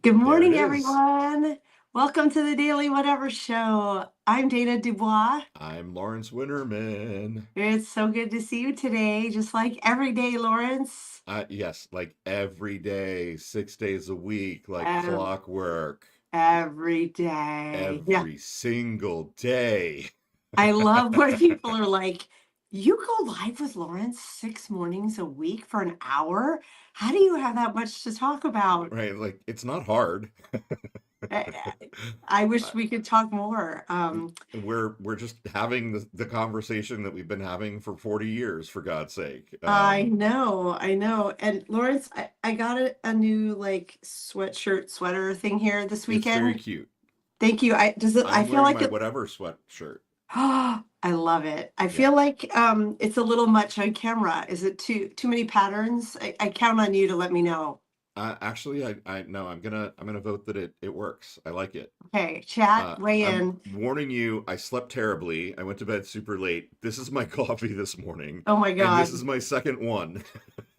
Good There it morning, is. everyone. Welcome to the Daily Whatever Show. I'm Dana Dubois. I'm Lawrence Winterman. It's so good to see you today, just like every day, Lawrence. Yes, like every day, 6 days a week, like Ev- clockwork, Every day. Yeah, every single day. I love when people are like, you go live with Lawrence 6 mornings a week for an hour? How do you have that much to talk about? Right? Like it's not hard. I I wish we could talk more. We're just having the conversation that we've been having for 40 years, for God's sake. I know. And Lawrence, I got a new like sweatshirt sweater thing here this It's very weekend. cute. Thank you. I I'm feel wearing like my it. whatever sweatshirt. Oh, I love it. I Yeah. feel like it's a little much on camera. Is it too many patterns? I count on you to let me know. Actually, I no, I'm gonna vote that it works. I like it. Okay, chat, weigh I'm in. warning you, I slept terribly. I went to bed super late. This is my coffee this morning, Oh my and this God. is my second one.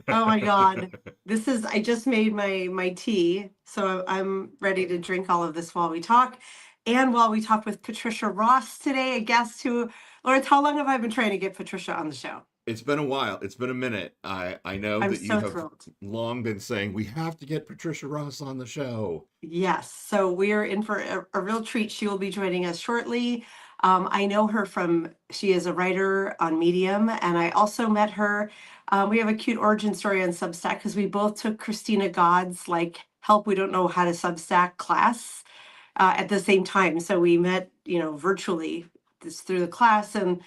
Oh my God. I just made my tea, so I'm ready to drink all of this while we talk. And while we talk with Patricia Ross today, a guest who, Lawrence, how long have I been trying to get Patricia on the show? It's been a while. It's been a minute. I know I'm that you so have thrilled. long been saying we have to get Patricia Ross on the show. Yes, so we're in for a real treat. She will be joining us shortly. I know her she is a writer on Medium, and I also met her. We have a cute origin story on Substack because we both took Christina God's like help we don't know how to Substack class at the same time. So we met, virtually this through the class, and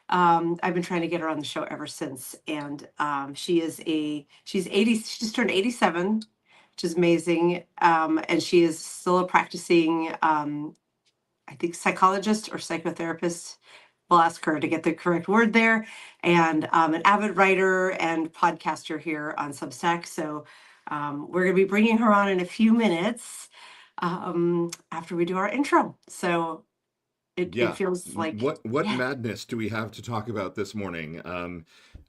I've been trying to get her on the show ever since. And she's 80, she just turned 87, which is amazing. And she is still a practicing, I think, psychologist or psychotherapist. We'll ask her to get the correct word there. And an avid writer and podcaster here on Substack. So we're going to be bringing her on in a few minutes after we do our intro. So it Yeah. feels like, What yeah, madness do we have to talk about this morning?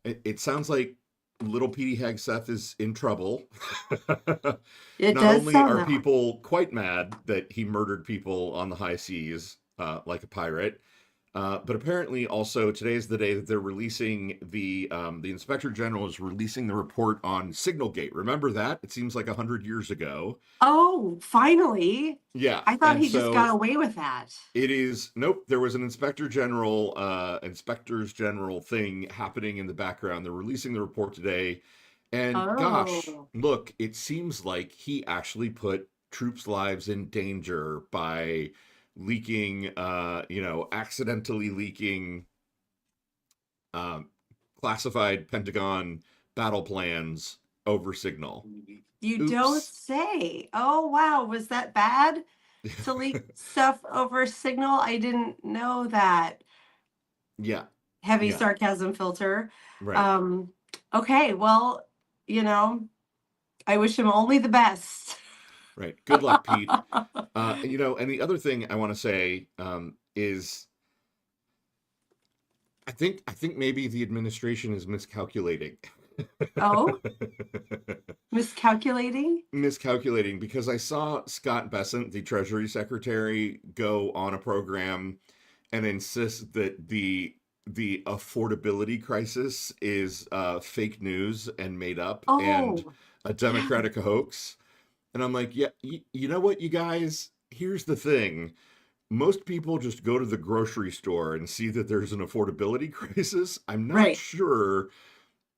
It sounds like little Petey Hegseth is in trouble. it Not does only sound are that way. people quite mad that he murdered people on the high seas like a pirate, but apparently also today is the day that they're releasing the Inspector General is releasing the report on Signalgate. Remember that? It seems like 100 years ago. Oh, finally. Yeah, I thought and he just got so away with that. it is nope. There was an inspectors general thing happening in the background. They're releasing the report today, and gosh, Oh, look, it seems like he actually put troops' lives in danger by leaking, accidentally leaking um, classified Pentagon battle plans over Signal. you don't Oops. say. Oh, wow. Was that bad to leak stuff over Signal? I didn't know that. Yeah, Heavy yeah, sarcasm filter. right. Um, okay, well, you know, I wish him only the best. Right. Good luck, Pete. And the other thing I want to say is I think maybe the administration is miscalculating. Oh, miscalculating? Miscalculating because I saw Scott Bessent, the Treasury Secretary, go on a program and insist that the affordability crisis is fake news and made up and Oh, a yeah. Democratic hoax. And I'm like, yeah, you know what, you guys? Here's the thing. Most people just go to the grocery store and see that there's an affordability crisis. I'm not Right. sure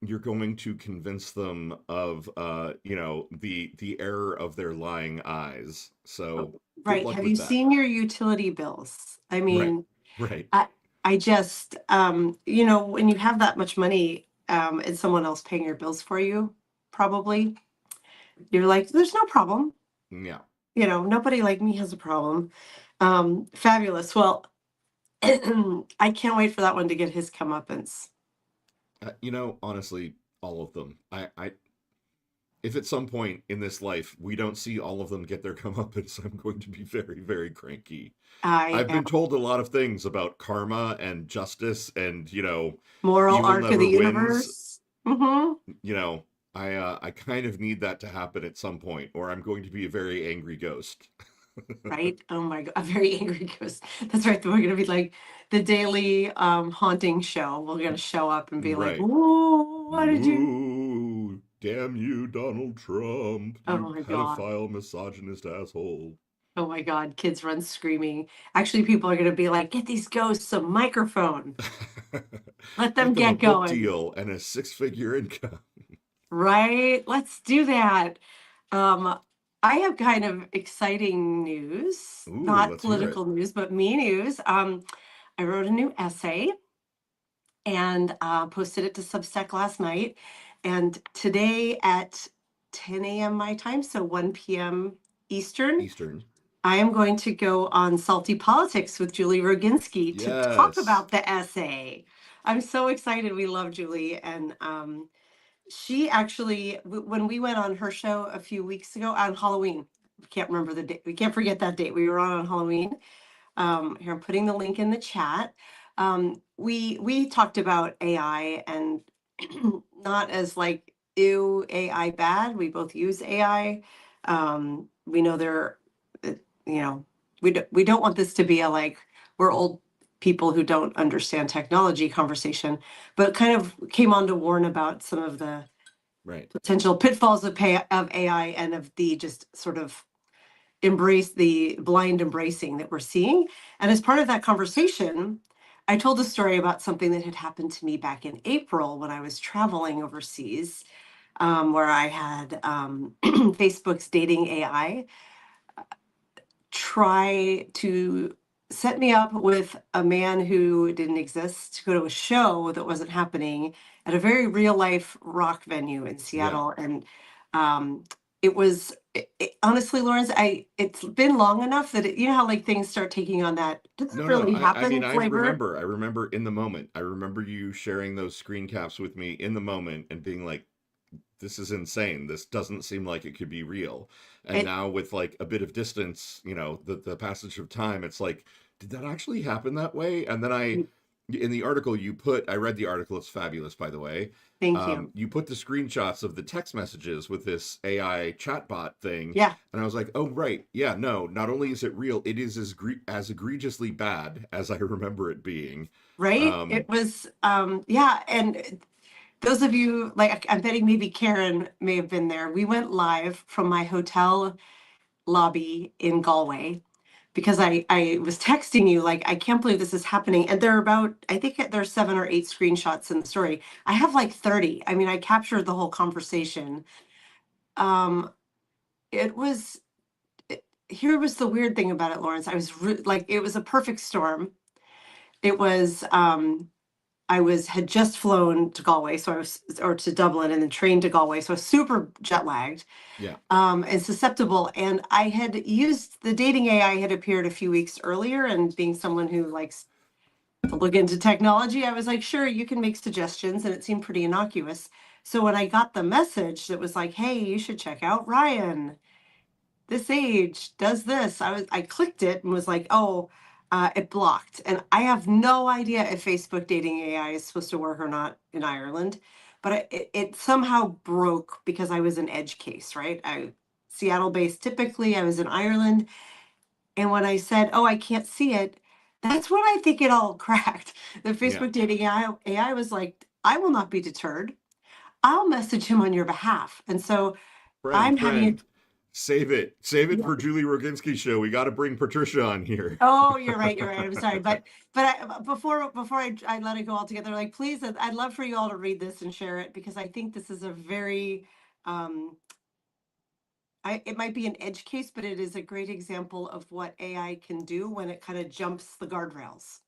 you're going to convince them of the error of their lying eyes. So good Right. luck Have you with that. seen your utility bills? I Right. mean, Right. I I just when you have that much money and someone else paying your bills for you, probably, you're like, there's no problem. Yeah. Nobody like me has a problem. Fabulous. Well, I can't wait for that one to get his comeuppance. Honestly, all of them. I if at some point in this life we don't see all of them get their comeuppance, I'm going to be very, very cranky. I I've am been told a lot of things about karma and justice and, moral evil arc of the never wins. universe. Hmm. You know, I kind of need that to happen at some point, or I'm going to be a very angry ghost. Right? Oh my God, a very angry ghost. That's right. We're gonna be like the daily haunting show. We're gonna show up and be like, Right. "Ooh, what did you?" Ooh, damn you, Donald Trump, Oh you my God. pedophile, misogynist asshole. Oh my God. Kids run screaming. Actually, people are gonna be like, "Get these ghosts a microphone. Let them Get them a get book going." deal and a six-figure income. Right? Let's do that. Um, I have kind of exciting news, Ooh, not let's hear it. political news, but me news. I wrote a new essay and posted it to Substack last night. And today at 10 a.m. my time, so 1 p.m. Eastern, Eastern. I am going to go on Salty Politics with Julie Roginski to talk Yes. about the essay. I'm so excited. We love Julie. And she actually, when we went on her show a few weeks ago on Halloween, we can't remember the date. We can't forget that date. We were on Halloween. Here, I'm putting the link in the chat. We talked about AI and not as like ew AI bad. We both use AI. We know there, you know, we don't want this to be a like we're old people who don't understand technology conversation, but kind of came on to warn about some of the Right. potential pitfalls of AI and of the just sort of embrace the blind embracing that we're seeing. And as part of that conversation, I told a story about something that had happened to me back in April when I was traveling overseas, where I had Facebook's dating AI try to set me up with a man who didn't exist to go to a show that wasn't happening at a very real life rock venue in Yeah. Seattle. And it was honestly, Lawrence, it's been long enough that you know how like things start taking on that does it No, no. really I mean, happen I flavor. remember. I remember in the moment. I remember you sharing those screen caps with me in the moment and being like, this is insane. This doesn't seem like it could be real. And It now with like a bit of distance, the passage of time, it's like, did that actually happen that way? And then in the article you put, I read the article, it's fabulous, by the way. Thank you. You put the screenshots of the text messages with this AI chatbot thing, Yeah. and I was like, oh right, yeah, no. Not only is it real, it is as egregiously bad as I remember it being. Right, Um, it was yeah. And those of you like I'm betting maybe Karen may have been there. We went live from my hotel lobby in Galway because I was texting you like I can't believe this is happening. And there are about I think there's 7 or 8 screenshots in the story. I have like 30. I mean, I captured the whole conversation. Um, it was here was the weird thing about it, Lawrence. I was like it was a perfect storm. It was I was had just flown to Galway, so I was or to Dublin and then trained to Galway, so I was super jet lagged yeah, and susceptible. And I had used the dating AI had appeared a few weeks earlier, and being someone who likes to look into technology, I was like, sure, you can make suggestions, and it seemed pretty innocuous. So when I got the message that was like, hey, you should check out Ryan, this age does this. I clicked it and was like, oh, it blocked. And I have no idea if Facebook dating AI is supposed to work or not in Ireland, but it somehow broke because I was an edge case, right? I Seattle based typically. I was in Ireland, and when I said, oh, I can't see it, that's when I think it all cracked. The yeah. Facebook dating AI was like, I will not be deterred. I'll message him on your behalf. And so Friend, I'm having friend, save it a for Julie Roginski show. We got to bring Patricia on here. Oh, you're right. You're right. I'm sorry, but before I let it go altogether, like please, I'd love for you all to read this and share it because I think this is a very, um, it might be an edge case, but it is a great example of what AI can do when it kind of jumps the guardrails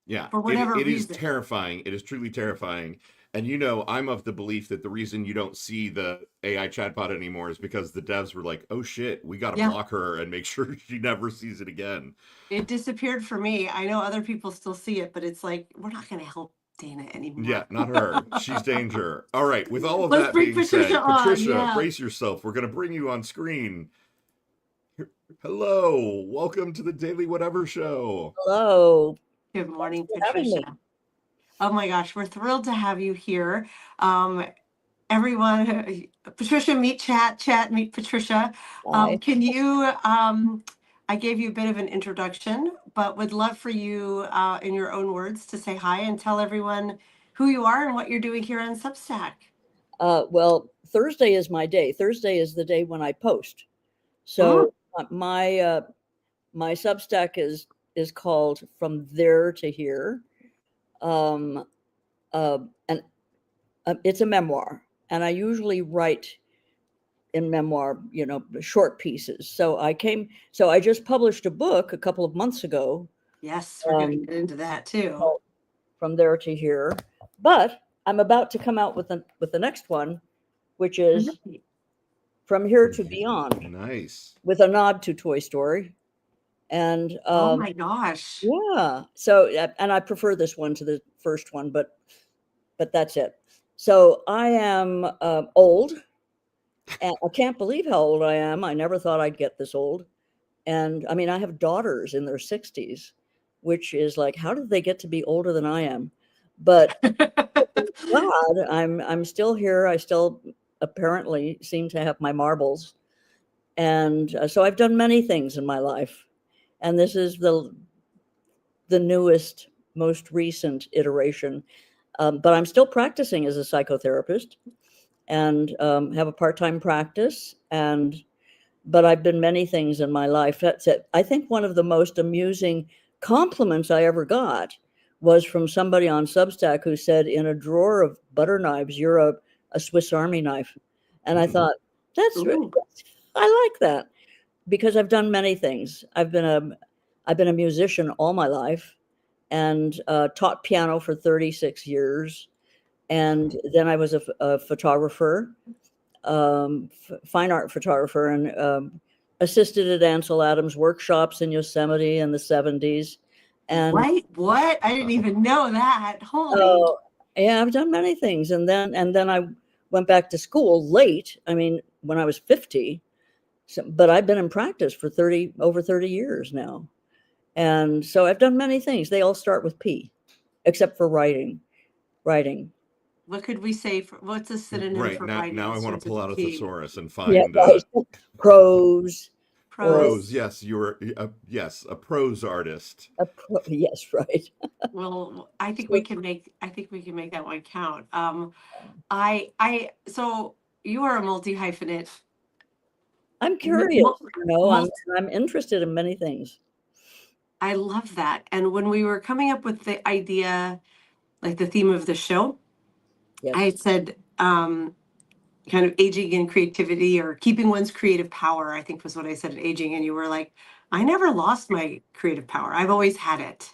Yeah, for it whatever it is reason. terrifying. It is truly terrifying. And I'm of the belief that the reason you don't see the AI chatbot anymore is because the devs were like, "Oh shit, we got to Yeah, block her and make sure she never sees it again." it disappeared for me. I know other people still see it, but it's like we're not going to help Dana Yeah, anymore. not her. She's danger. All right, with all of Let's that bring being Patricia said, on. Patricia, Yeah. brace yourself. We're going to bring you on screen. Hello. Welcome to the Daily Whatever show. Hello. Good Thanks morning, for having me. Patricia. Oh my gosh, we're thrilled to have you here. Um, everyone. Patricia, meet Chat. Chat, meet Patricia. Hi. Can you? I gave you a bit of an introduction, but would love for you, in your own words, to say hi and tell everyone who you are and what you're doing here on Substack. Well, Thursday is my day. Thursday is the day when I post. So my Substack is called From There to Here, and it's a memoir, and I usually write in memoir, short pieces. So I just published a book a couple of months ago. Yes, we're going to get into that too. From There to Here, but I'm about to come out with the next one, which is From Here to Beyond. Nice. With a nod to Toy Story. And oh my gosh. Yeah. So, and I prefer this one to the first one, but that's it. So I am old, and I can't believe how old I am. I never thought I'd get this old. And I mean, I have daughters in their 60s, which is like, how did they get to be older than I am? But God, I'm still here. I still apparently seem to have my marbles. And so I've done many things in my life. And this is the newest, most recent iteration. But I'm still practicing as a psychotherapist and have a part-time practice. But I've been many things in my life. That's it. I think one of the most amusing compliments I ever got was from somebody on Substack who said, in a drawer of butter knives, you're a Swiss Army knife. And I thought, I like that, because I've done many things. I've been a musician all my life, and taught piano for 36 years. And then I was a photographer, fine art photographer, and assisted at Ansel Adams workshops in Yosemite in the 70s. And what? I didn't even know that. Holy. Oh, yeah, I've done many things. And then I went back to school late. I mean, when I was 50, but I've been in practice for over 30 years now. And so I've done many things. They all start with P, except for writing. What could we say what's a synonym for writing? Now I want to pull out a thesaurus and find prose. Prose, yes, you're a prose artist. Yes, right. Well, I think we can make that one count. So you are a multi-hyphenate. I'm curious, I'm interested in many things. I love that. And when we were coming up with the idea, like the theme of the show, yes, I said kind of aging and creativity, or keeping one's creative power, I think was what I said, aging. And you were like, I never lost my creative power. I've always had it,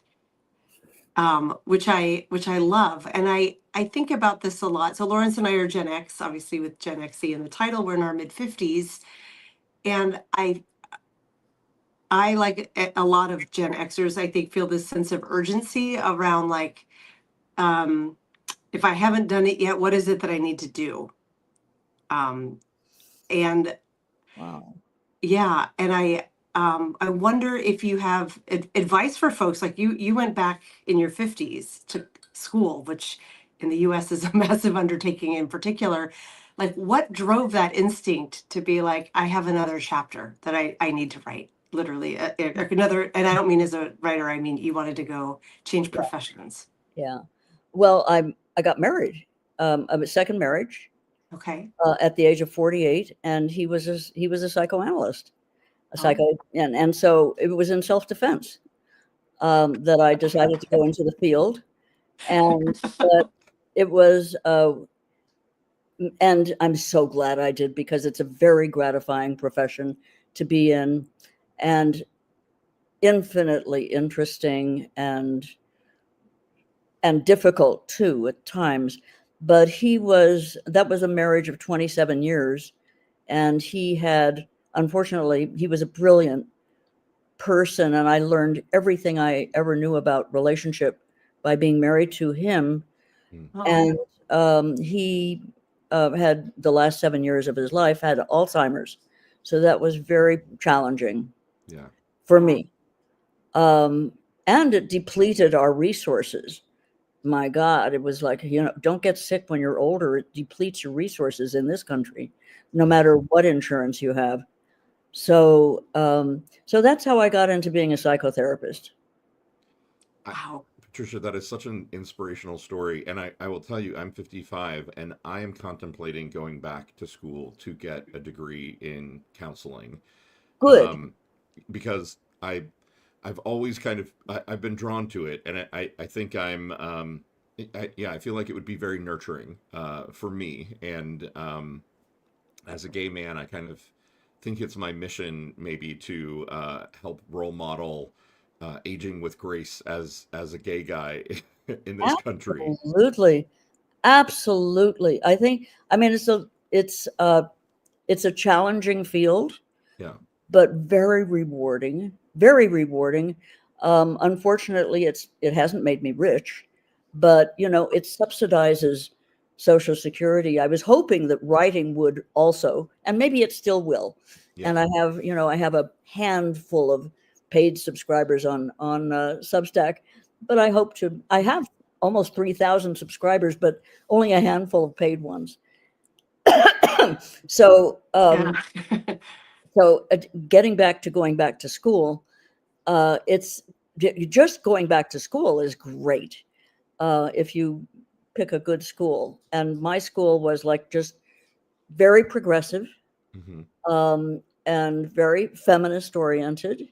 which I love. And I think about this a lot. So Lawrence and I are Gen X, obviously with Gen XE in the title. We're in our mid-50s. And I, like a lot of Gen Xers, I think, feel this sense of urgency around, like, if I haven't done it yet, what is it that I need to do? And wow. Yeah. And I wonder if you have advice for folks like you went back in your 50s to school, which in the US is a massive undertaking in particular. Like, what drove that instinct to be like, I have another chapter that I need to write, literally another, and I don't mean as a writer, I mean, you wanted to go change professions. Yeah. Well, I got married, a second marriage. Okay. At the age of 48, and he was a psychoanalyst, and so it was in self-defense that I decided to go into the field, and but it was, and I'm so glad I did, because it's a very gratifying profession to be in, and infinitely interesting and difficult too at times. But that was a marriage of 27 years. And unfortunately, he was a brilliant person. And I learned everything I ever knew about relationship by being married to him. Oh. And he had the last 7 years of his life had Alzheimer's. So that was very challenging for me. And it depleted our resources. my God, it was like, don't get sick when you're older. It depletes your resources in this country, no matter what insurance you have. So, so that's how I got into being a psychotherapist. Wow. Patricia, that is such an inspirational story. And I will tell you, I'm 55 and I am contemplating going back to school to get a degree in counseling. Good. Because I've always I've been drawn to it. And I think yeah, I feel like it would be very nurturing for me. And as a gay man, I kind of think it's my mission maybe to help role model aging with grace as a gay guy in this country. Absolutely. Absolutely. I mean, it's a challenging field, Yeah, but very rewarding, very rewarding. Unfortunately, it hasn't made me rich, but it subsidizes Social Security. I was hoping that writing would also, and maybe it still will. yeah. And I have a handful of paid subscribers on Substack, but I have almost 3,000 subscribers, but only a handful of paid ones. So, Yeah. so going back to school, it's just going back to school is great if you pick a good school. And my school was like just very progressive and very feminist oriented,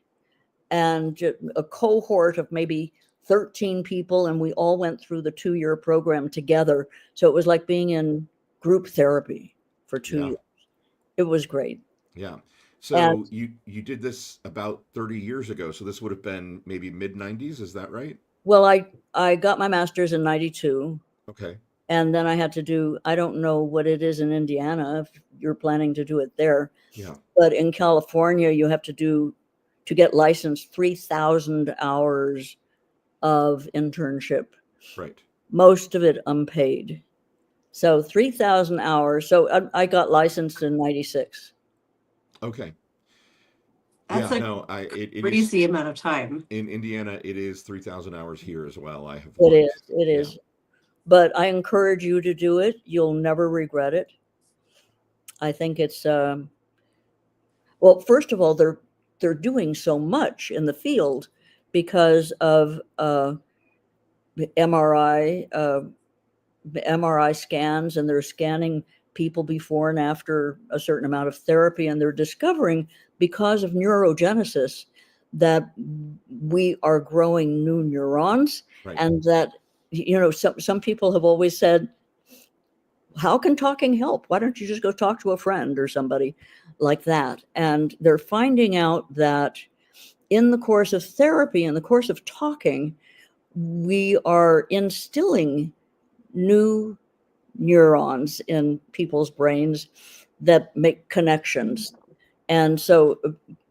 and a cohort of maybe 13 people, and we all went through the 2-year program together. So it was like being in group therapy for 2 years. It was great. Yeah. So you did this about 30 years ago. So this would have been maybe mid 90s. Is that right? Well, I got my master's in 92. Okay. And then I had to do, I don't know what it is in Indiana, if you're planning to do it there. Yeah. But in California, you have to get licensed, 3,000 hours of internship. Right. Most of it unpaid. So 3,000 hours. So I got licensed in 96. Okay. That's Yeah, a no, it crazy amount of time. in Indiana, it is 3,000 hours here as well. I have It looked. is. But I encourage you to do it. You'll never regret it. I think it's, well, first of all, they're doing so much in the field because of MRI scans, and they're scanning people before and after a certain amount of therapy, and they're discovering, because of neurogenesis, that we are growing new neurons. Right. And that some people have always said, how can talking help? Why don't you just go talk to a friend or somebody like that? And they're finding out that in the course of therapy, in the course of talking, we are instilling new neurons in people's brains that make connections. And so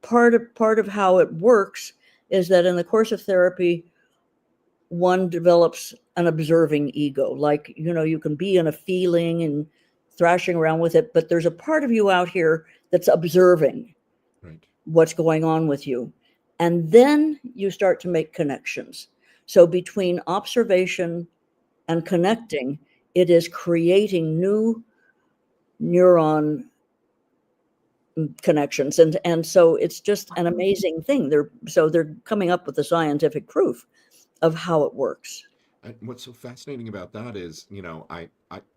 part of how it works is that in the course of therapy, one develops an observing ego. Like, you can be in a feeling and thrashing around with it, but there's a part of you out here that's observing what's going on with you. And then you start to make connections. So between observation and connecting, it is creating new neuron connections. And so it's just an amazing thing. They're coming up with the scientific proof of how it works. And what's so fascinating about that is, I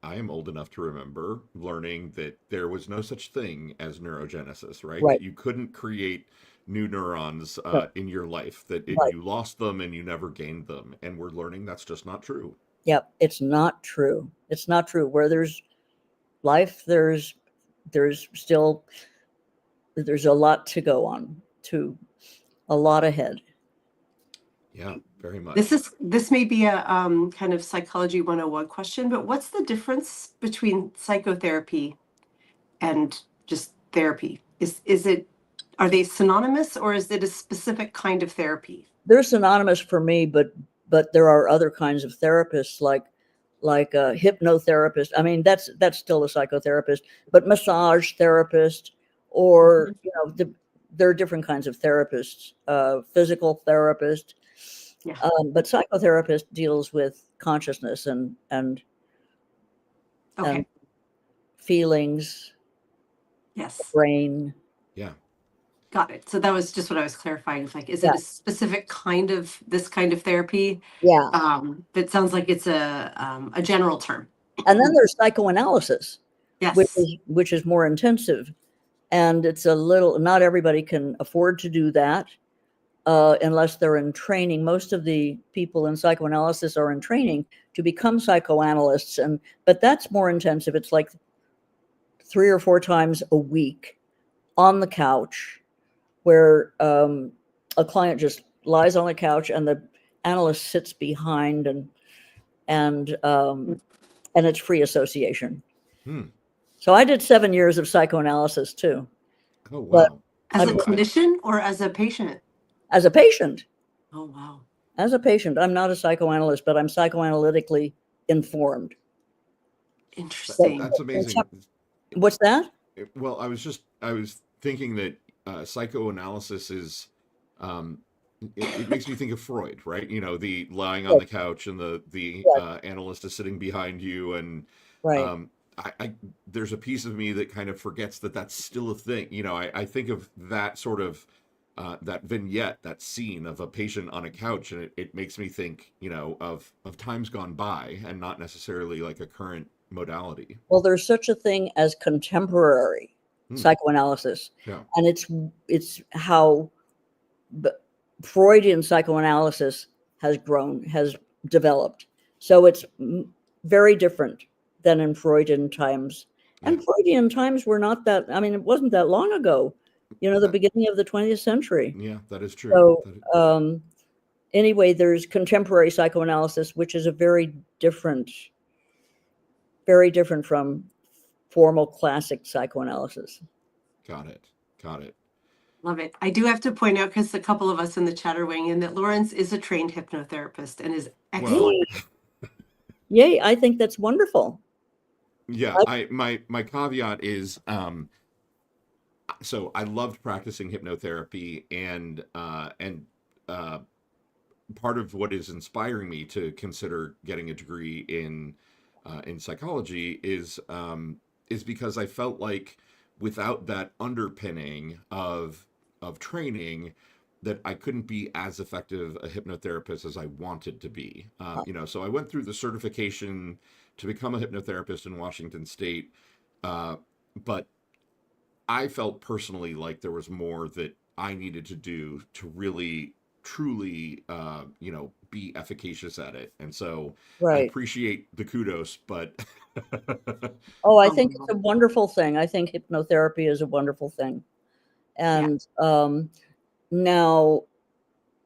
am old enough to remember learning that there was no such thing as neurogenesis, right? Right. That you couldn't create new neurons in your life, that you lost them and you never gained them. And we're learning that's just not true. Yep, it's not true. It's not true. Where there's life, there's a lot to go on, to a lot ahead. Yeah, very much. This may be a kind of psychology 101 question, but what's the difference between psychotherapy and just therapy? Are they synonymous, or is it a specific kind of therapy? They're synonymous for me, but there are other kinds of therapists, like a hypnotherapist. I mean, that's still a psychotherapist, but massage therapist, or there are different kinds of therapists, physical therapist. Yeah. But psychotherapist deals with consciousness and Okay. feelings, Yes. brain. Yeah. Got it. So that was just what I was clarifying. It's like, is Yeah. it a specific kind of this kind of therapy? Yeah. But it sounds like it's a general term. And then there's psychoanalysis, Yes. which is more intensive. And it's a little, not everybody can afford to do that unless they're in training. Most of the people in psychoanalysis are in training to become psychoanalysts. But that's more intensive. It's like 3 or 4 times a week on the couch, where a client just lies on the couch and the analyst sits behind, and it's free association. Hmm. So I did 7 years of psychoanalysis too, Oh, but wow. As a So clinician or as a patient? as a patient. Oh, wow. As a patient, I'm not a psychoanalyst, but I'm psychoanalytically informed. Interesting. that's amazing. What's that? Well, I was thinking that psychoanalysis is, um, it makes me think of Freud, right? You know, the lying on the couch and the Yes, analyst is sitting behind you, and right. um, I there's a piece of me that kind of forgets that that's still a thing. You know, I think of that sort of that vignette, that scene of a patient on a couch, and it makes me think, you know, of times gone by and not necessarily like a current modality. Well, there's such a thing as contemporary Hmm. psychoanalysis, Yeah. and it's how Freudian psychoanalysis has developed. So it's very different than in Freudian times. Yeah. And Freudian times were not that, I mean, it wasn't that long ago, the That, beginning of the 20th century. yeah, that is true. So anyway, there's contemporary psychoanalysis, which is very different from formal classic psychoanalysis. Got it. Got it. Love it. I do have to point out, because a couple of us in the chat are weighing in, that Lawrence is a trained hypnotherapist and is excellent. Yay, I think that's wonderful. Yeah, my caveat is so I loved practicing hypnotherapy, and part of what is inspiring me to consider getting a degree in psychology is because I felt like without that underpinning of training, that I couldn't be as effective a hypnotherapist as I wanted to be. You know, so I went through the certification to become a hypnotherapist in Washington State, but I felt personally like there was more that I needed to do to really, truly, you know, be efficacious at it. And so I Right. appreciate the kudos, but Oh, I think it's a wonderful thing. I think hypnotherapy is a wonderful thing. And now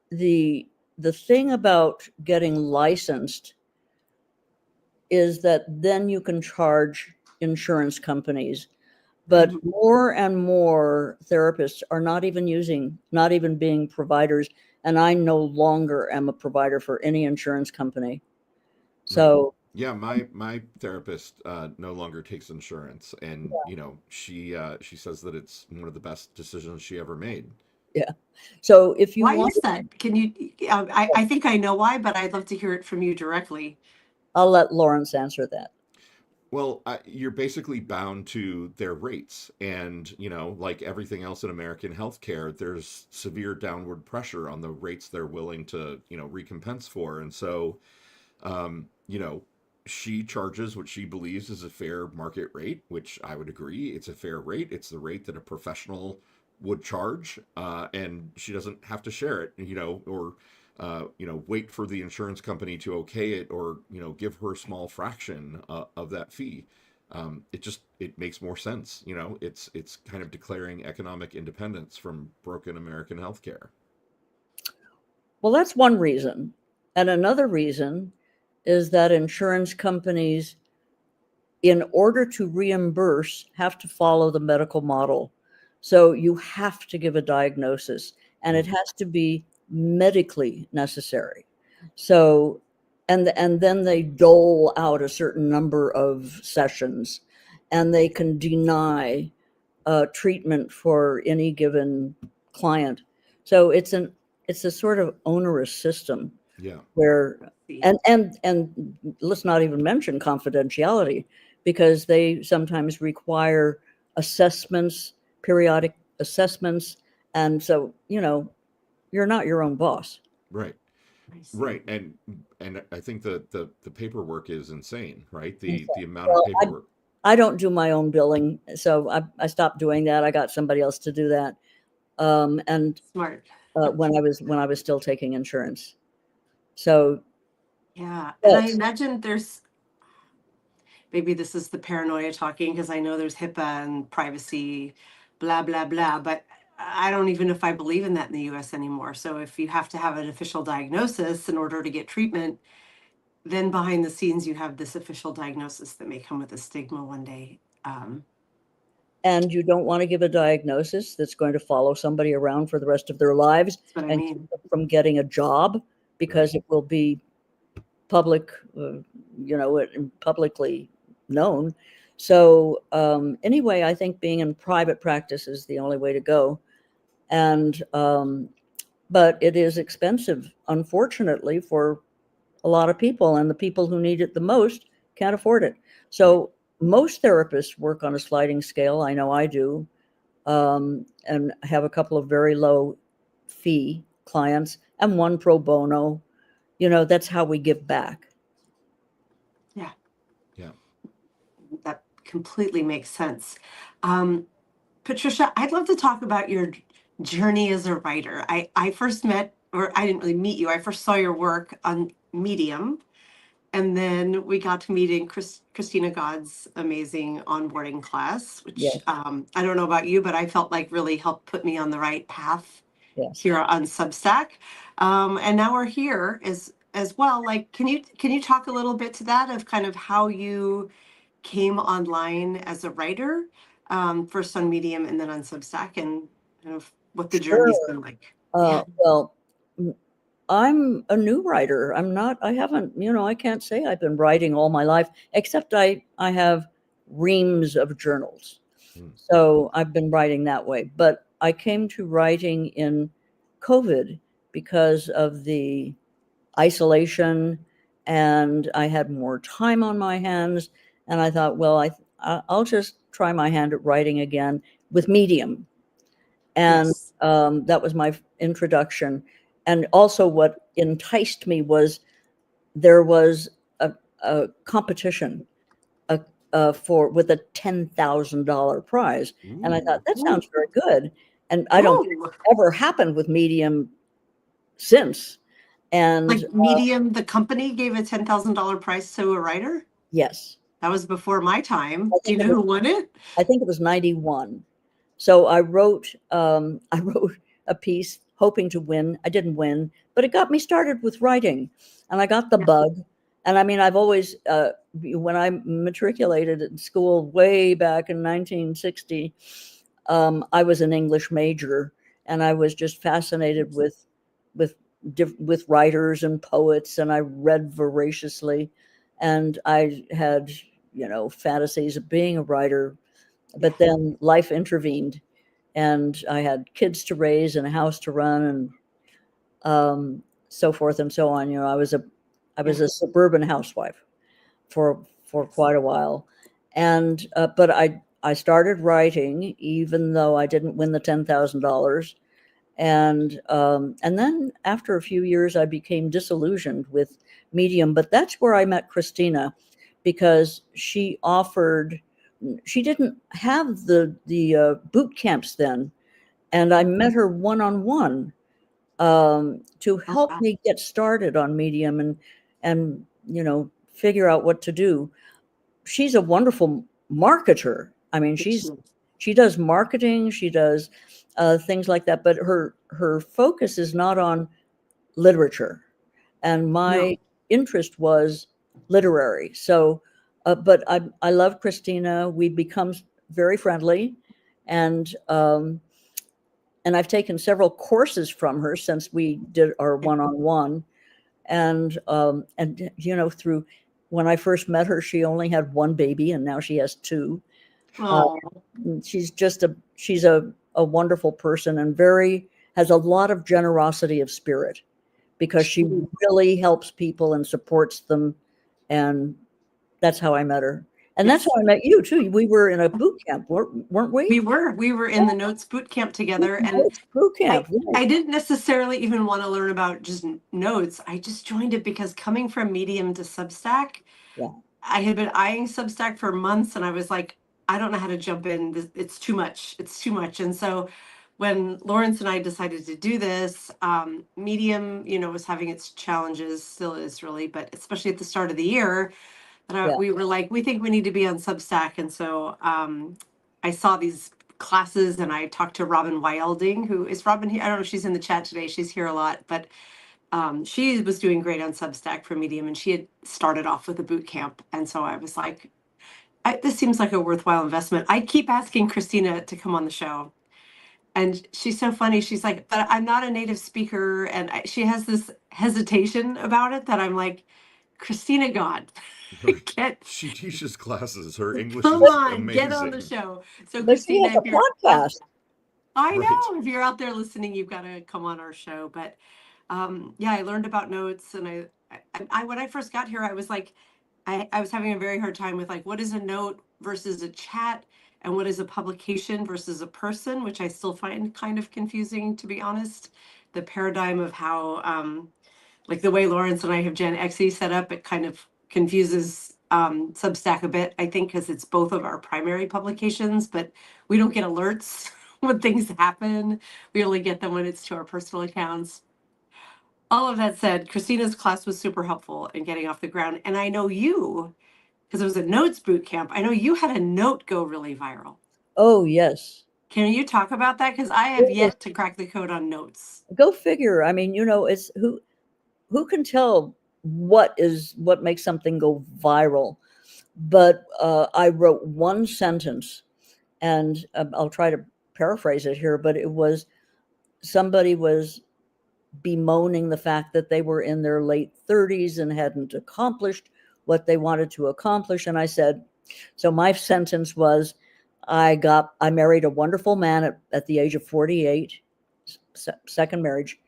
the thing about getting licensed is that then you can charge insurance companies. But more and more therapists are not even being providers. And I no longer am a provider for any insurance company. So yeah, my therapist no longer takes insurance, and you know, she says that it's one of the best decisions she ever made. yeah. So if you Why want, is that? Can you, I think I know why, but I'd love to hear it from you directly. I'll let Lawrence answer that. Well, you're basically bound to their rates. And, you know, like everything else in American healthcare, there's severe downward pressure on the rates they're willing to, you know, recompense for. And so, you know, she charges what she believes is a fair market rate, which I would agree. It's a fair rate. It's the rate that a professional would charge. And she doesn't have to share it, you know, or you know, wait for the insurance company to okay it, or you know, give her a small fraction of that fee. It makes more sense. You know, it's kind of declaring economic independence from broken American healthcare. Well, that's one reason, and another reason is that insurance companies, in order to reimburse, have to follow the medical model. So you have to give a diagnosis, and it has to be medically necessary. So, and then they dole out a certain number of sessions, and they can deny treatment for any given client. So it's a sort of onerous system. Yeah. where See. and let's not even mention confidentiality, because they sometimes require assessments, periodic assessments, and so you're not your own boss. Right. I see. Right. And I think the paperwork is insane, right? And The amount of well, paperwork. I don't do my own billing, so I stopped doing that. I got somebody else to do that. And Smart. when I was still taking insurance. So Yeah. And I yes, imagine there's, maybe this is the paranoia talking, because I know there's HIPAA and privacy, blah, blah, blah. But I don't even know if I believe in that in the US anymore. So if you have to have an official diagnosis in order to get treatment, then behind the scenes, you have this official diagnosis that may come with a stigma one day. and you don't want to give a diagnosis that's going to follow somebody around for the rest of their lives That's what I and mean. keep them from getting a job, because it will be public, publicly known. So anyway, I think being in private practice is the only way to go. And but it is expensive, unfortunately, for a lot of people, and the people who need it the most can't afford it. So most therapists work on a sliding scale. I know I do, and have a couple of very low fee clients and one pro bono. That's how we give back. Yeah. Yeah. That completely makes sense. Patricia, I'd love to talk about your journey as a writer. I first met, or I didn't really meet you. I first saw your work on Medium, and then we got to meet in Christina God's amazing onboarding class, which Yes, I don't know about you, but I felt like really helped put me on the right path yes. here on Substack. And now we're here as well. Like, can you talk a little bit to that, of kind of how you came online as a writer, first on Medium and then on Substack, and kind of what the journey's Sure. been like? Yeah. Well, I'm a new writer. I haven't, I can't say I've been writing all my life, except I have reams of journals. Mm. So I've been writing that way. But I came to writing in COVID because of the isolation, and I had more time on my hands. And I thought, well, I'll just try my hand at writing again with Medium. And Yes. that was my introduction. And also, what enticed me was there was a competition with a $10,000 prize, and I thought that sounds very good. And I don't think Ooh. it's ever happened with Medium since. And Like Medium, the company gave a $10,000 prize to a writer. yes, That was before my time. I Do you think know it was who won it? I think it was 91. So I wrote I wrote a piece hoping to win. I didn't win, but it got me started with writing, and I got the Yeah. bug. And I mean, I've always when I matriculated in school way back in 1960, I was an English major, and I was just fascinated with with writers and poets, and I read voraciously, and I had fantasies of being a writer. But then life intervened, and I had kids to raise and a house to run, and so forth and so on. I was a suburban housewife for quite a while, and but I started writing even though I didn't win the $10,000, and then after a few years I became disillusioned with Medium. But that's where I met Christina, because she didn't have the boot camps then, and I met her one on one to help me get started on Medium and figure out what to do. She's a wonderful marketer. I mean, she does marketing, she does things like that, but her focus is not on literature, and No. my interest was literary. So, but I love Christina. We become very friendly, and I've taken several courses from her since we did our one-on-one. And through when I first met her, she only had one baby, and now she has two. Oh, She's a wonderful person, and has a lot of generosity of spirit. because she really helps people and supports them. And that's how I met her. And that's Yes. how I met you too. We were in a boot camp, weren't we? We were in the Notes boot camp together, and Notes boot camp. I didn't necessarily even want to learn about just notes. I just joined it because coming from Medium to Substack, Yeah. I had been eyeing Substack for months, and I was like, I don't know how to jump in. It's too much. It's too much. And so when Lawrence and I decided to do this, Medium, was having its challenges, still is really, but especially at the start of the year, that we were like, we think we need to be on Substack. And so I saw these classes, and I talked to Robin Wilding, who is Robin here. I don't know if she's in the chat today. She's here a lot, but she was doing great on Substack for Medium, and she had started off with a boot camp. And so I was like, this seems like a worthwhile investment. I keep asking Christina to come on the show, and she's so funny. She's like, but I'm not a native speaker. And she has this hesitation about it that I'm like, Christina, God, She teaches classes. Her English come is on, amazing. get on the show. So But she Christina, has a podcast. I know, Right. if you're out there listening, you've got to come on our show. But yeah, I learned about notes, and I when I first got here, I was like, I was having a very hard time with like, what is a note versus a chat, and what is a publication versus a person, which I still find kind of confusing, to be honest. The paradigm of how, like the way Lawrence and I have Gen XE set up, it kind of confuses Substack a bit, I think, because it's both of our primary publications, but we don't get alerts when things happen. We only get them when it's to our personal accounts. All of that said, Christina's class was super helpful in getting off the ground. And I know you, because it was a notes boot camp, I know you had a note go really viral. Oh, yes. Can you talk about that? Because I have yet to crack the code on notes. Go figure. I mean, it's who can tell what makes something go viral? But I wrote one sentence, and I'll try to paraphrase it here, but it was somebody was bemoaning the fact that they were in their late 30s and hadn't accomplished what they wanted to accomplish. And I said, so my sentence was, I married a wonderful man at the age of 48, second marriage.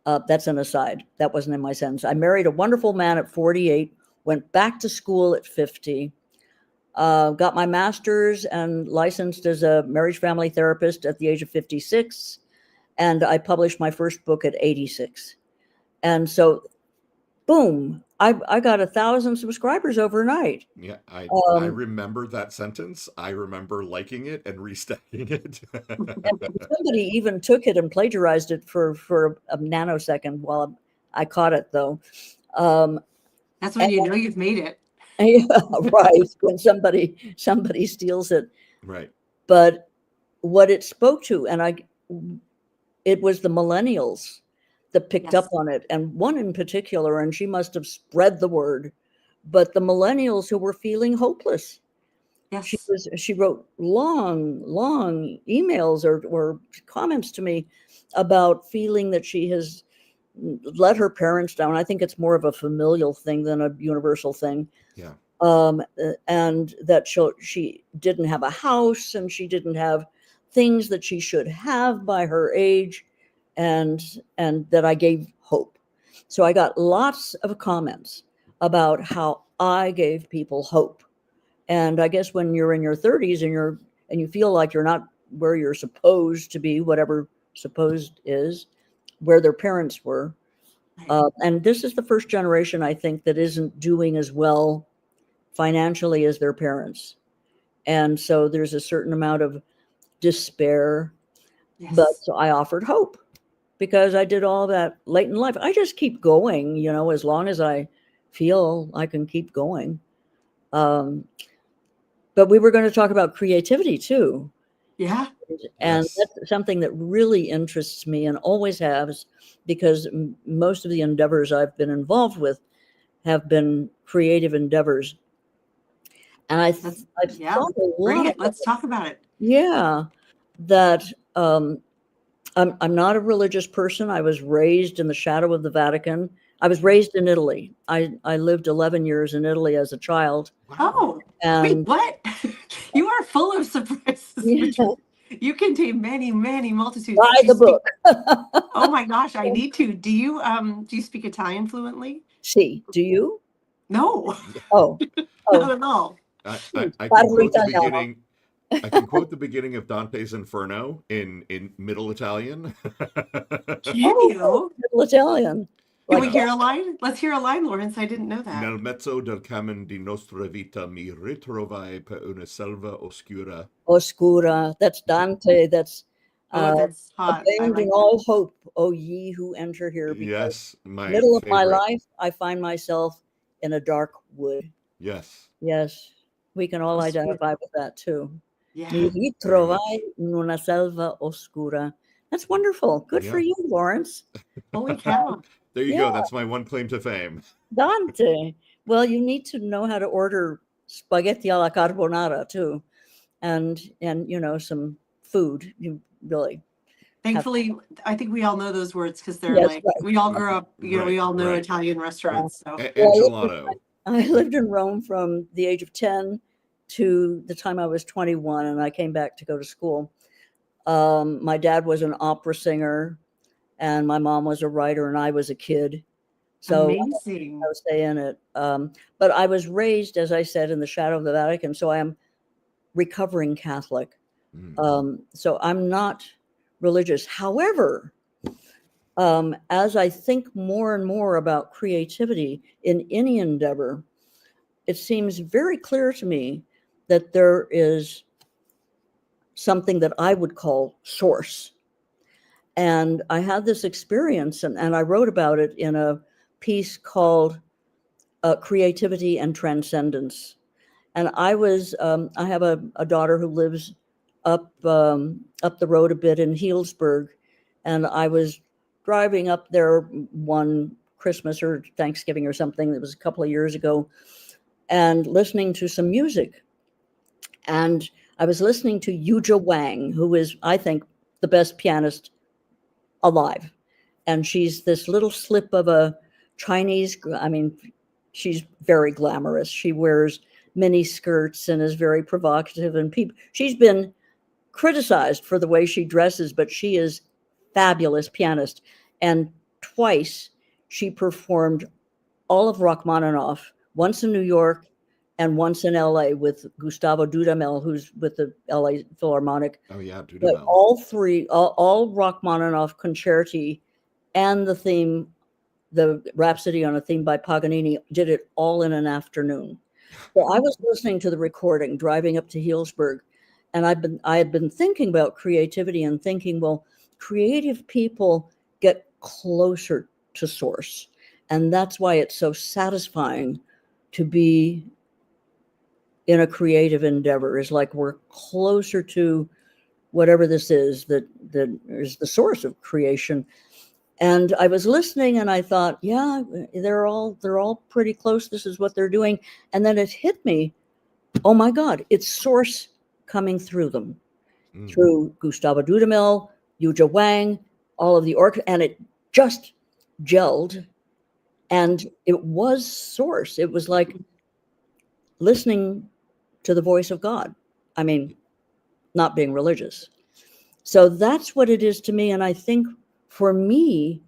That's an aside. That wasn't in my sentence. I married a wonderful man at 48, went back to school at 50, got my master's and licensed as a marriage family therapist at the age of 56. And I published my first book at 86. And so, boom, I got 1,000 subscribers overnight. Yeah, I remember that sentence. I remember liking it and restacking it. And somebody even took it and plagiarized it for a nanosecond while I caught it, though. That's when you know you've made it. Yeah, right. When somebody steals it. Right. But what it spoke to, and it was the millennials that picked up on it, and one in particular, and she must have spread the word, but the millennials who were feeling hopeless. Yes. She wrote long emails or comments to me about feeling that she has let her parents down. I think it's more of a familial thing than a universal thing. Yeah. And that she didn't have a house, and she didn't have things that she should have by her age, and that I gave hope. So I got lots of comments about how I gave people hope. And I guess when you're in your 30s and you feel like you're not where you're supposed to be, whatever supposed is, where their parents were. And this is the first generation, I think, that isn't doing as well financially as their parents. And so there's a certain amount of despair. Yes. But so I offered hope, because I did all that late in life. I just keep going, as long as I feel I can keep going. But we were going to talk about creativity too. Yeah. And Yes. that's something that really interests me and always has, because most of the endeavors I've been involved with have been creative endeavors. And I've thought a Bring lot it. Let's talk about it. Yeah, that I'm not a religious person. I was raised in the shadow of the Vatican. I was raised in Italy. I lived 11 years in Italy as a child. Oh, And wait, what? You are full of surprises. Yeah. You contain many, many multitudes. Buy Do you the speak, book. oh my gosh, I need to. Do you speak Italian fluently? See, do you? No, Oh, not oh, at all. shoot. I can Parlo quote the italiano. beginning. I can quote the beginning of Dante's Inferno in Middle Italian. Can Oh, you? Middle Italian. Can Like we hear a line? Let's hear a line, Lawrence. I didn't know that. Nel mezzo del cammin di nostra vita mi ritrovai per una selva oscura. Oscura. That's Dante. That's Oh, uh, that's hot. I abandon like that. all hope, O ye who enter here, because Yes, my middle of my favorite. life, I find myself in a dark wood. Yes, Yes, we can all Oh, sweet. identify with that too. Yeah. Mi very ritrovai much. in una selva oscura. That's wonderful. Good for Yeah. you, Lawrence. Holy cow. There you Yeah, go. That's my one claim to fame. Dante. Well, you need to know how to order spaghetti alla carbonara too, and some food. You really have. Thankfully, I think we all know those words because they're Yes, like, right. we all grew up, we Right, all know right. Italian restaurants. So, Well, Enchilado. I lived in Rome from the age of 10 to the time I was 21, and I came back to go to school. My dad was an opera singer, and my mom was a writer, and I was a kid. So I amazing. was staying it. But I was raised, as I said, in the shadow of the Vatican, so I am recovering Catholic. So I'm not religious. However, as I think more and more about creativity in any endeavor, it seems very clear to me that there is something that I would call source. And I had this experience, and I wrote about it in a piece called Creativity and Transcendence. And I have a daughter who lives up the road a bit in Healdsburg, and I was driving up there one Christmas or Thanksgiving or something that was a couple of years ago, and listening to some music. And I was listening to Yuja Wang, who is, I think, the best pianist alive. And she's this little slip of a Chinese, I mean, she's very glamorous. She wears mini skirts and is very provocative. And she's been criticized for the way she dresses, but she is fabulous pianist. And twice she performed all of Rachmaninoff, once in New York and once in LA with Gustavo Dudamel, who's with the LA Philharmonic. Oh yeah, But Dudamel. all three, all Rachmaninoff concerti and the theme, the Rhapsody on a Theme by Paganini, did it all in an afternoon. So I was listening to the recording driving up to Healdsburg, and I had been thinking about creativity and thinking, well, creative people get closer to source. And that's why it's so satisfying to be in a creative endeavor, is like we're closer to whatever this is that is the source of creation. And I was listening and I thought, yeah, they're all pretty close. This is what they're doing. And then it hit me, oh my God, it's source coming through them, through Gustavo Dudamel, Yuja Wang, all of the orchestra, and it just gelled. And it was source. It was like listening to the voice of God. I mean, not being religious. So that's what it is to me. And I think for me,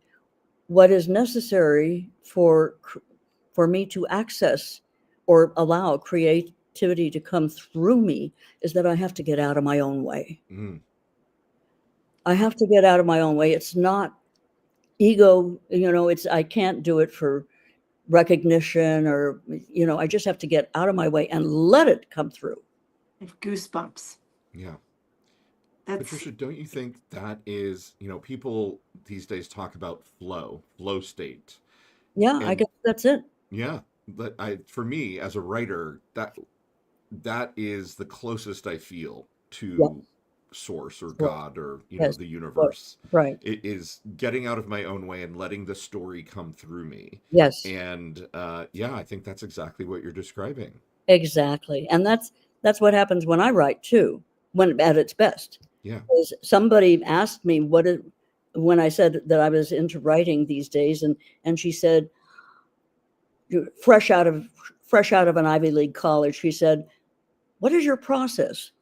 what is necessary for me to access or allow creativity to come through me is that I have to get out of my own way. I have to get out of my own way. It's not ego, I can't do it for recognition or, I just have to get out of my way and let it come through. I have goosebumps. Yeah. That's Patricia, don't you think that is, people these days talk about flow state. Yeah, I And guess that's it. yeah, but for me as a writer, that is the closest I feel to Yeah. source or Right. God or, Yes. the universe. Right. It is getting out of my own way and letting the story come through me. Yes, And yeah, I think that's exactly what you're describing. exactly. And that's what happens when I write too, when at its best. Yeah. Is somebody asked me when I said that I was into writing these days, and she said, fresh out of an Ivy League college, she said, "What is your process?"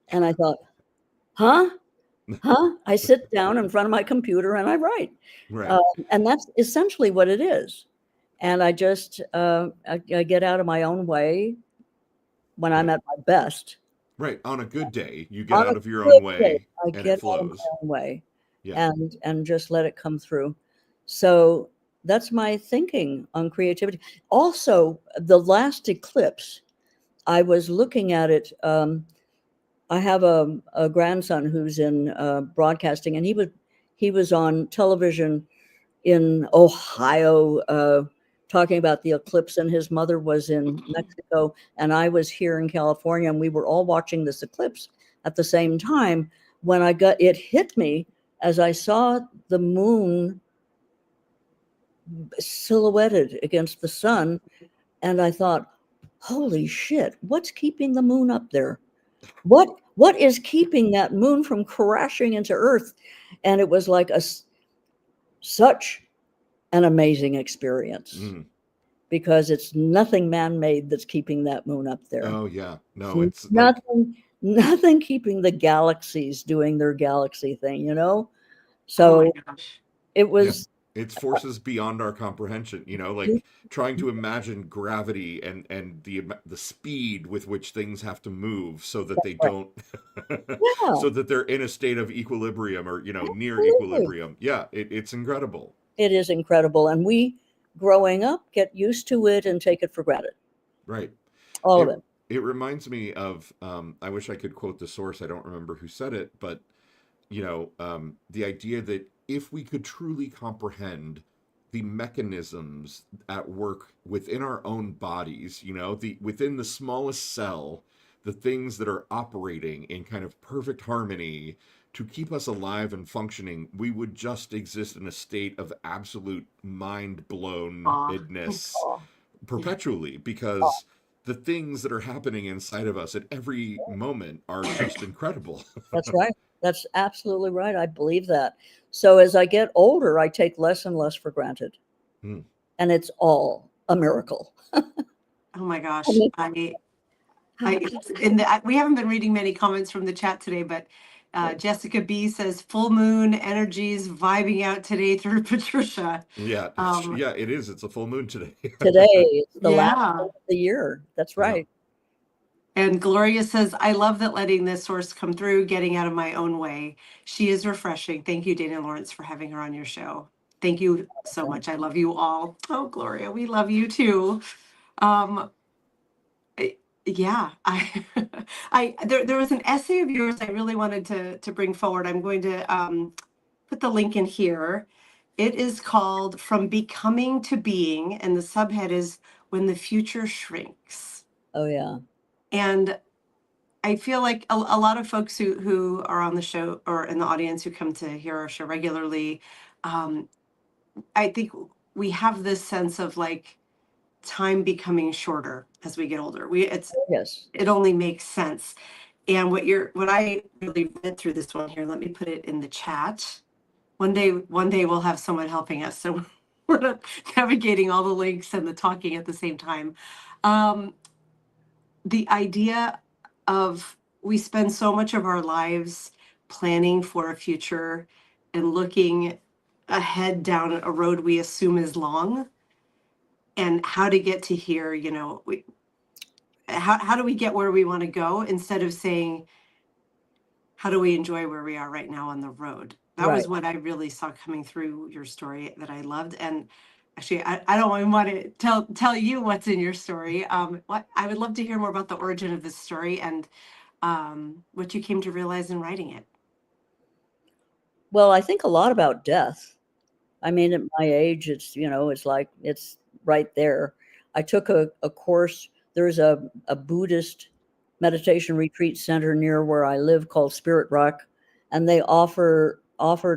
And I thought, huh? Huh? I sit down in front of my computer and I write. Right. And that's essentially what it is. And I just, I get out of my own way when I'm Right. at my best. Right. On a good day, you get On a out of your own good day, way I and it get out of my flows. own way Yeah. and just let it come through. So that's my thinking on creativity. Also, the last eclipse, I was looking at it. I have a grandson who's in broadcasting, and he was on television in Ohio talking about the eclipse, and his mother was in Mexico, and I was here in California, and we were all watching this eclipse at the same time. When it hit me as I saw the moon silhouetted against the sun, and I thought, holy shit, what's keeping the moon up there? What is keeping that moon from crashing into Earth? And it was like such an amazing experience Mm. because it's nothing man-made that's keeping that moon up there. Oh yeah. No, It's it's like nothing keeping the galaxies doing their galaxy thing, you know? Oh So my gosh. it yeah. was It's forces beyond our comprehension, like trying to imagine gravity and the speed with which things have to move so that they don't yeah, so that they're in a state of equilibrium or, near absolutely. equilibrium. Yeah, it's incredible. It is incredible. And we growing up get used to it and take it for granted. Right. All of It it. it reminds me of I wish I could quote the source. I don't remember who said it, but the idea that if we could truly comprehend the mechanisms at work within our own bodies, the within the smallest cell, the things that are operating in kind of perfect harmony to keep us alive and functioning, we would just exist in a state of absolute mind Aw. blownedness Oh, Yeah. perpetually oh, because the things that are happening inside of us at every moment are just incredible. that's right. That's absolutely right. I believe that. So as I get older, I take less and less for granted. Hmm. And it's all a miracle. Oh my I gosh. mean, We haven't been reading many comments from the chat today, but Jessica B says full moon energies vibing out today through Patricia. Yeah, Um, yeah, it is. It's a full moon today. today is the last yeah. day of the year. That's Yeah. right. And Gloria says, I love that letting this source come through, getting out of my own way. She is refreshing. Thank you, Dana Lawrence, for having her on your show. Thank you so much. I love you all. Oh, Gloria, we love you too. Um, yeah, there was an essay of yours I really wanted to bring forward. I'm going to put the link in here. It is called From Becoming to Being, and the subhead is When the Future Shrinks. Oh yeah. And I feel like a lot of folks who are on the show or in the audience who come to hear our show regularly, um, I think we have this sense of like time becoming shorter as we get older. Yes. It only makes sense. And what I really read through this one here, let me put it in the chat. One day we'll have someone helping us. So we're not navigating all the links and the talking at the same time. The idea of we spend so much of our lives planning for a future and looking ahead down a road we assume is long, and how to get to here, how do we get where we want to go instead of saying, how do we enjoy where we are right now on the road? That Right. was what I really saw coming through your story that I loved. And actually, I don't even want to tell you what's in your story. I would love to hear more about the origin of this story and what you came to realize in writing it. Well, I think a lot about death. I mean, at my age, it's like it's right there. I took a course. There's a Buddhist meditation retreat center near where I live called Spirit Rock, and they offered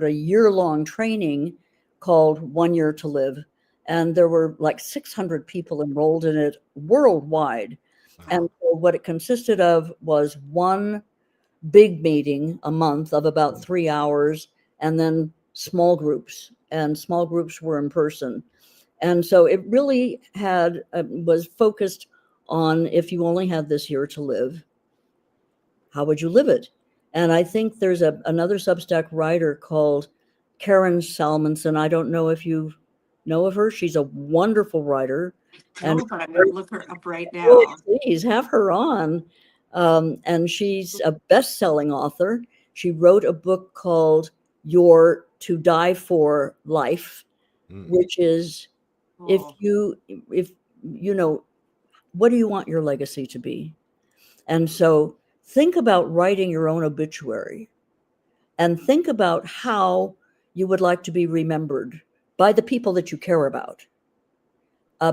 a year-long training called 1 Year to Live. And there were like 600 people enrolled in it worldwide. And so what it consisted of was one big meeting a month of about 3 hours, and then small groups. And small groups were in person. And so it really was focused on if you only had this year to live, how would you live it? And I think there's another Substack writer called Karen Salmonson. I don't know if you know of her. She's a wonderful writer. No, but I'm going to look her up right Oh, now. please have her on. And she's a best-selling author. She wrote a book called Your To Die For Life, which is if Cool. you know, what do you want your legacy to be? And so think about writing your own obituary and think about how you would like to be remembered by the people that you care about.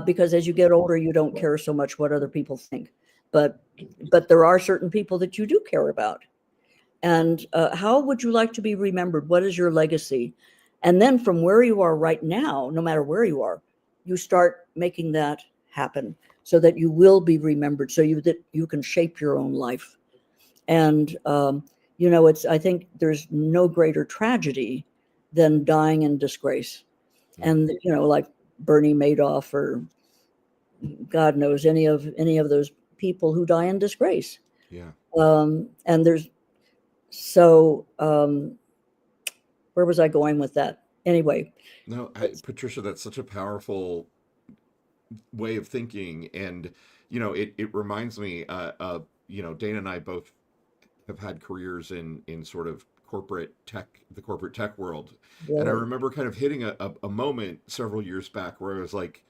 Because as you get older, you don't care so much what other people think, but there are certain people that you do care about. And how would you like to be remembered? What is your legacy? And then from where you are right now, no matter where you are, you start making that happen so that you will be remembered, so that you can shape your own life. And I think there's no greater tragedy than dying in disgrace. And like Bernie Madoff or God knows any of those people who die in disgrace. Yeah. And there's where was I going with that? Anyway. No, Patricia, that's such a powerful way of thinking, and it reminds me. Dana and I both have had careers in sort of the corporate tech world, and I remember kind of hitting a moment several years back where I was like,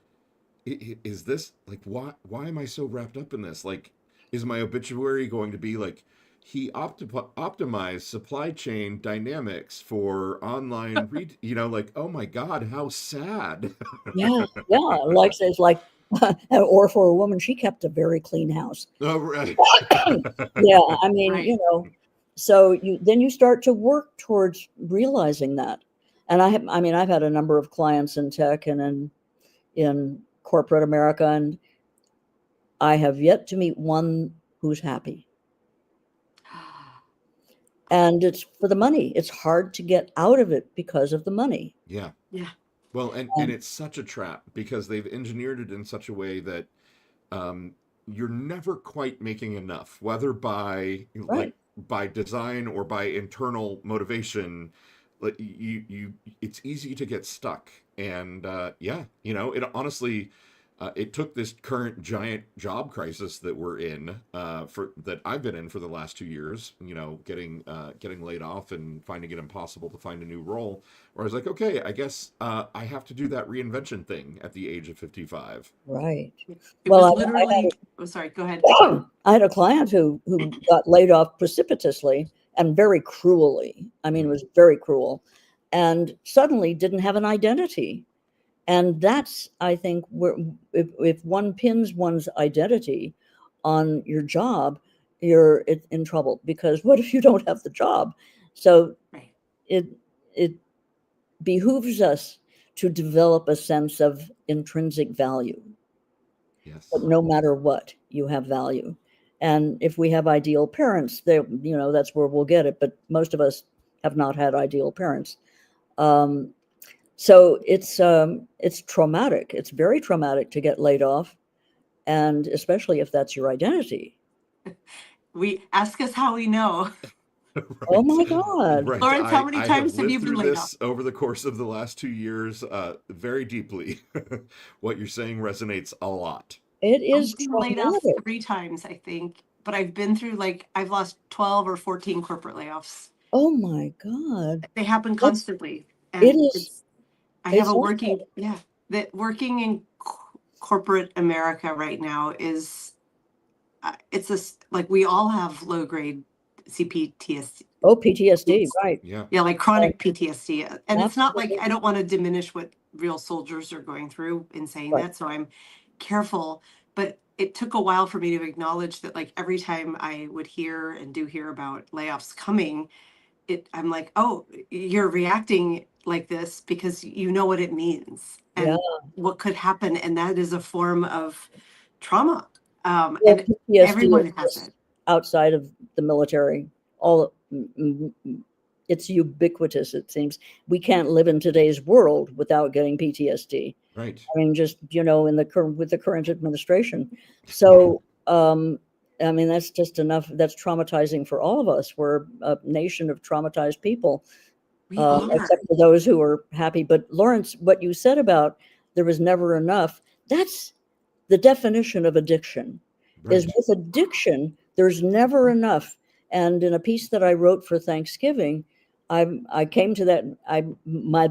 is this like why am I so wrapped up in this? Like, is my obituary going to be like he optimized supply chain dynamics for online like, oh my God, how sad. Yeah, like says like or for a woman, she kept a very clean house. Oh, right. Yeah, I mean, Right. so you start to work towards realizing that. And I've had a number of clients in tech and in corporate America, and I have yet to meet one who's happy. And it's for the money. It's hard to get out of it because of the money. Yeah. Yeah. Well, and it's such a trap because they've engineered it in such a way that you're never quite making enough, whether by Right. by design or by internal motivation. Like it's easy to get stuck, and it honestly. It took this current giant job crisis that we're in, that I've been in for the last 2 years. Getting laid off and finding it impossible to find a new role. Where I was like, okay, I guess I have to do that reinvention thing at the age of 55. Right. It was literally. Oh, sorry. Go ahead. I had a client who got laid off precipitously and very cruelly. I mean, it was very cruel, and suddenly didn't have an identity. And that's, I think, where if one pins one's identity on your job, you're in trouble, because what if you don't have the job? So Right. it behooves us to develop a sense of intrinsic value. Yes. But no matter what, you have value. And if we have ideal parents, that's where we'll get it. But most of us have not had ideal parents. So it's traumatic. It's very traumatic to get laid off, and especially if that's your identity. We ask us how we know. Right. Oh my God. Right. Lawrence, how many times have you been laid off? Over the course of the last 2 years, very deeply. What you're saying resonates a lot. It is I've been laid off traumatic. 3 times, I think, but I've been through I've lost 12 or 14 corporate layoffs. Oh my God. They happen constantly. And It is. I have a working in corporate America right now is it's we all have low grade CPTSD. Oh, PTSD, right. Yeah. Yeah, like chronic PTSD. And it's not Absolutely. I don't want to diminish what real soldiers are going through in saying Right. that, so I'm careful, but it took a while for me to acknowledge that every time I would hear and do hear about layoffs coming, I'm like, oh, you're reacting like this because you know what it means and what could happen, and that is a form of trauma. Well, And PTSD everyone has it. outside of the military. It's ubiquitous, it seems. We can't live in today's world without getting PTSD. Right. I mean, just with the current administration. So I mean, that's just enough. That's traumatizing for all of us. We're a nation of traumatized people, We are. except for those who are happy. But Lawrence, what you said about there was never enough, that's the definition of addiction. Is Right. with addiction, there's never enough. And in a piece that I wrote for Thanksgiving, I came to that. My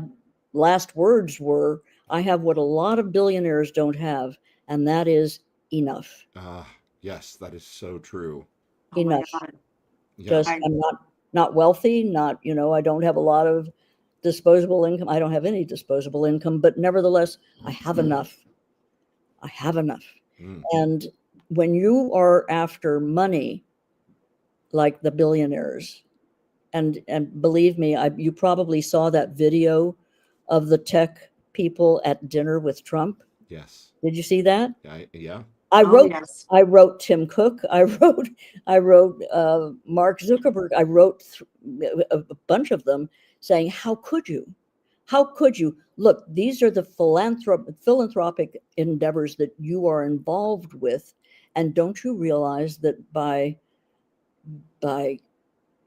last words were, "I have what a lot of billionaires don't have, and that is enough. Ah, yes, that is so true. Oh my Enough. God. Yeah. Just I, I'm not wealthy, not I don't have a lot of disposable income. I don't have any disposable income, but nevertheless, I have enough. I have enough." Mm, And when you are after money, like the billionaires, and believe me, you probably saw that video of the tech people at dinner with Trump. yes. Did you see that? Yeah. I oh wrote yes. I wrote Tim Cook. I wrote Mark Zuckerberg. I wrote a bunch of them saying, "How could you? How could you? Look, these are the philanthropic endeavors that you are involved with, and don't you realize that by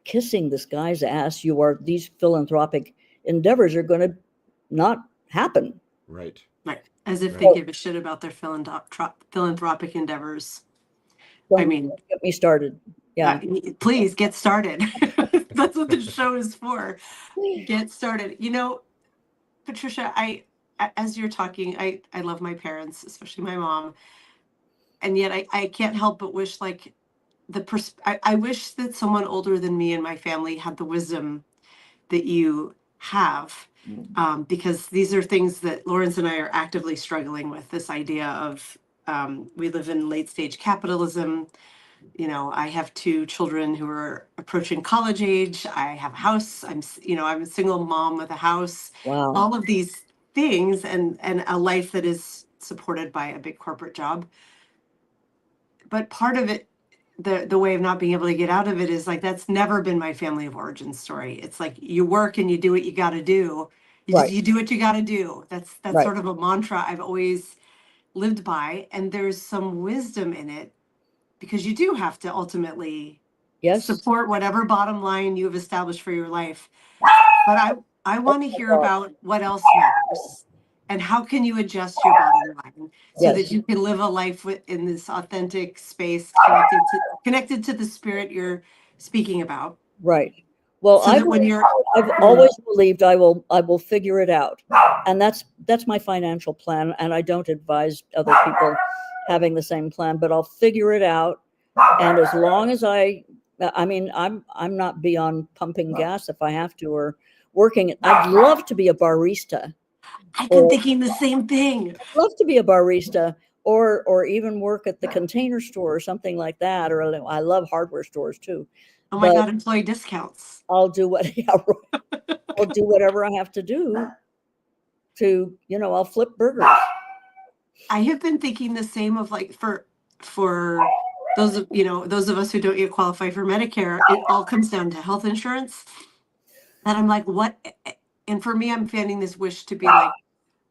kissing this guy's ass, these philanthropic endeavors are going to not happen." Right. Right. As if they Right. give a shit about their philanthropic endeavors. I Don't mean, get me started. Yeah. please get started. That's what the show is for. Get started. Patricia, as you're talking, I love my parents, especially my mom, and yet I can't help but wish like I wish that someone older than me and my family had the wisdom that you have, because these are things that Lawrence and I are actively struggling with. This idea of we live in late stage capitalism. I have two children who are approaching college age. I have a house. I'm a single mom with a house. Wow. All of these things, and a life that is supported by a big corporate job. But part of it, the way of not being able to get out of it is like that's never been my family of origin story. It's like you work and you do what you got to do. Right. You do what you got to do. That's Right. sort of a mantra I've always lived by, and there's some wisdom in it because you do have to ultimately Yes. support whatever bottom line you have established for your life. But I want to hear about what else matters and how can you adjust your bottom line so that Yes. you can live a life in this authentic space connected to the spirit you're speaking about. Right. Well, So that when I've always believed I will figure it out. And that's my financial plan. And I don't advise other people having the same plan, but I'll figure it out. And as long as I'm not beyond pumping gas if I have to, or working. I'd love to be a barista. I've been thinking the same thing. I'd love to be a barista, or even work at the Container Store or something like that. Or I love hardware stores too. Oh my But God, employee discounts. I'll do I'll do whatever I have to do to, I'll flip burgers. I have been thinking the same of like for those of us who don't yet qualify for Medicare, it all comes down to health insurance. And I'm like, what? And for me, I'm fanning this wish to be like,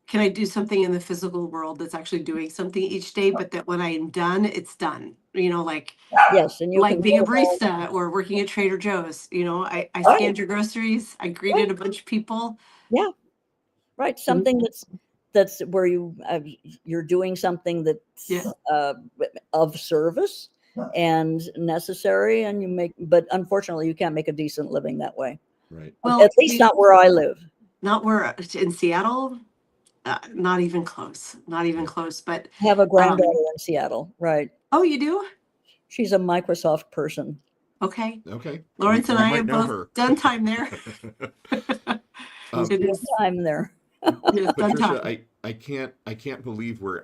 can I do something in the physical world that's actually doing something each day, but that when I'm done, it's done. Like Yes, and you like can being a go home. barista or working at Trader Joe's. I Right. scanned your groceries. I greeted a bunch of people. Yeah, right. Something that's where you're doing something that's Yeah. of service and necessary, and but unfortunately, you can't make a decent living that way. Right. Well, At least not where I live. not where in Seattle. Not even close. Not even close. But I have a granddaughter in Seattle. Right. oh, you do? She's a Microsoft person. Okay. Okay. Lawrence and We I might have know both her. done time there. She's It done is. time there. It is done Patricia, time. I can't believe we're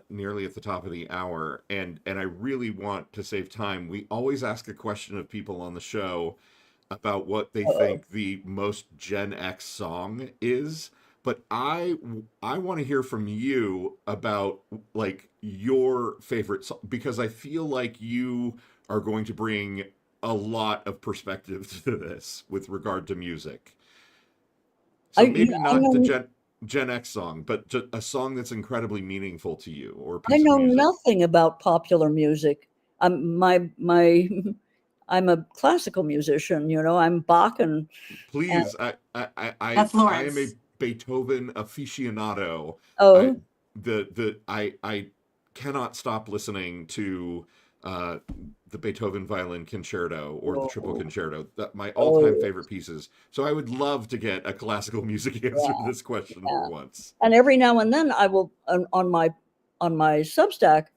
nearly at the top of the hour, and I really want to save time. We always ask a question of people on the show about what they think the most Gen X song is, but I want to hear from you about like your favorite song, because I feel like you are going to bring a lot of perspective to this with regard to music. So maybe I not the know Gen X song, but just a song that's incredibly meaningful to you or a I piece of know music. nothing about popular music My I'm a classical musician, you know. I'm Bach and Please, That's I am a Lawrence. Beethoven aficionado. I oh I cannot stop listening to uh, the Beethoven Violin Concerto or the Triple oh Concerto. That my all-time oh favorite pieces. So I would love to get a classical music answer to yeah, this question for yeah. once. And every now and then I will on my Substack,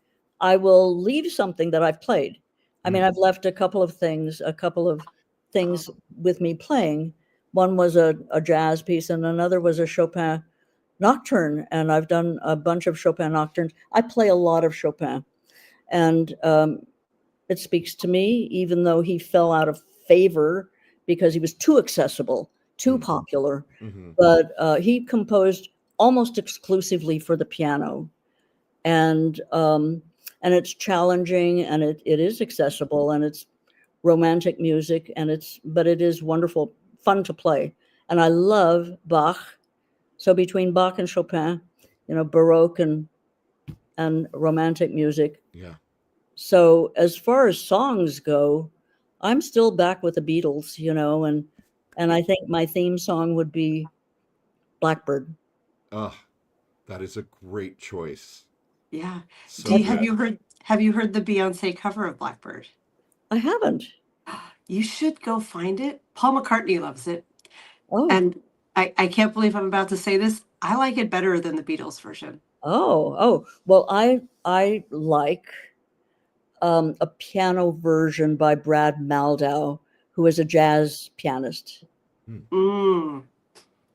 I will leave something that I've played. I mean, Mm, I've left a couple of things Oh, with me playing. One was a jazz piece, and another was a Chopin nocturne. And I've done a bunch of Chopin nocturnes. I play a lot of Chopin, and it speaks to me, even though he fell out of favor because he was too accessible, too mm, popular. hmm. But he composed almost exclusively for the piano, and um, and it's challenging, and it is accessible, and it's romantic music, and it is wonderful, fun to play. And I love Bach. So between Bach and Chopin, you know, Baroque and romantic music. Yeah. So as far as songs go, I'm still back with the Beatles, you know, and I think my theme song would be Blackbird. Oh, that is a great choice. yeah. So Have you? good. Have you heard the Beyonce cover of Blackbird? I haven't. You should go find it. Paul McCartney loves it. Oh, And I can't believe I'm about to say this. I like it better than the Beatles version. oh. Well, I like a piano version by Brad Maldau, who is a jazz pianist, Mm, Mm.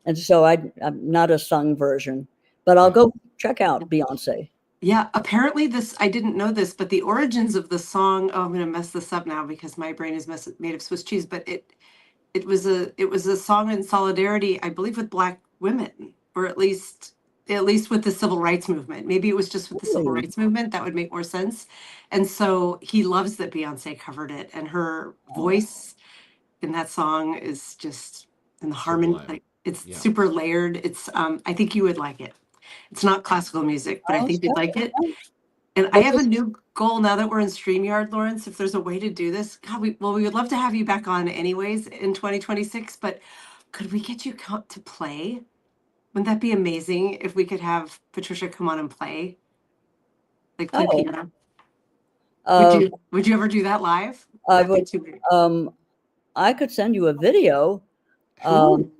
and so I'm not a sung version, but I'll yeah. go check out Beyonce. Yeah, apparently this, I didn't know this, but the origins of the song, oh, I'm going to mess this up now because my brain is made of Swiss cheese, but it was a song in solidarity, I believe, with Black women, or at least with the civil rights movement. Maybe it was just with the civil Really? rights movement. That would make more sense. And so he loves that Beyonce covered it, and her Oh, voice in that song is just in the harmony, Sublime. like it's Yeah. super layered. It's I think you would like it. It's not classical music, but I I'll think you'd like it. check. And I But have a this, new goal now that we're in StreamYard, Lawrence. If there's a way to do this, God, we would love to have you back on anyways in 2026. But could we get you to play? Wouldn't that be amazing if we could have Patricia come on and play, like play oh, piano? um, Would you ever do that live? I That'd be would. too great. I could send you a video. Ooh, Um,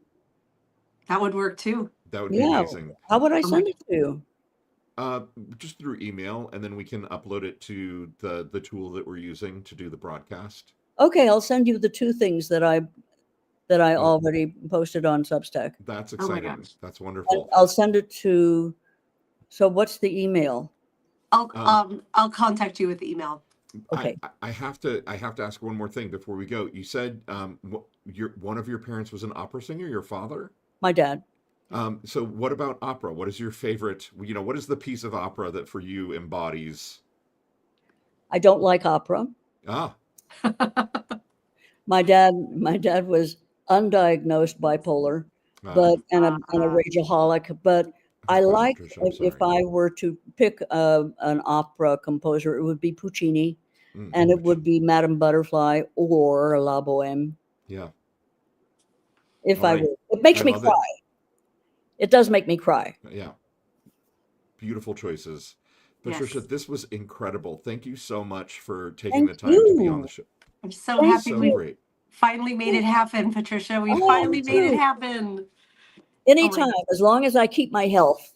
that would work too. That would be yeah. amazing. How would I Oh my, send it to you? Uh, just through email, and then we can upload it to the tool that we're using to do the broadcast. Okay, I'll send you the two things that I Oh, already posted on Substack. that's oh my exciting. gosh. That's And wonderful. I'll send it to. So what's the email? Um, I'll contact you with the email. Okay. I have to ask one more thing before we go. You said your one of your parents was an opera singer, your father? My dad. So what about opera? What is your favorite, you know, what is the piece of opera that for you embodies? I don't like opera. Ah, My dad was undiagnosed bipolar, ah, but and a rageaholic. But oh I God, like Patricia, I'm if sorry. I were to pick an opera composer, it would be Puccini, and it would be Madame Butterfly or La Boheme. Yeah. If All I right. were, it makes I me love cry. it. It does make me cry. Yeah. Beautiful choices. Patricia, Yes. this was incredible. Thank you so much for taking Thank the time to be on the you. show. I'm so Thank happy So we you. great. finally made it happen, Patricia. We I am finally made it too. happen. Oh my, Anytime, as long as I keep my health.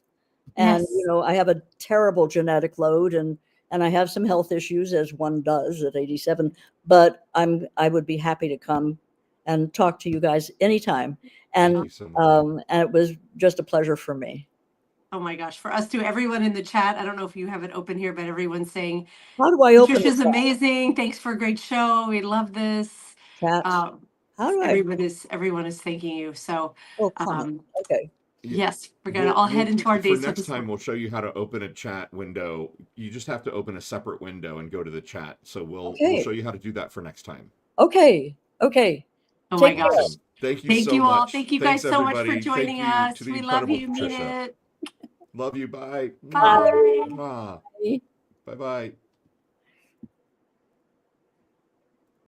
And you yes. know, I have a terrible genetic load, and I have some health issues, as one does at 87. But I would be happy to come and talk to you guys anytime. Thank And you so much. and it was just a pleasure for me. Oh my gosh. For us too, everyone in the chat, I don't know if you have it open here, but everyone's saying How do I open the Patricia's amazing. Thanks for a great show. We love this. chat? Um, How do I? everyone is thanking you. So Oh, comment. um, Okay. Yeah, yes, we're gonna all head into our for days with next this time one. we'll show you how to open a chat window. You just have to open a separate window and go to the chat. So we'll Okay. show you how to do that for next time. Okay. Okay. Oh my Take care. gosh. Awesome. Thank you Thank so you all. much. Thank you Thanks guys so much for everybody. Thank joining you to us. the We love incredible you. Mean Patricia. it. Love you. Bye. Bye. Bye. Mwah. Bye bye.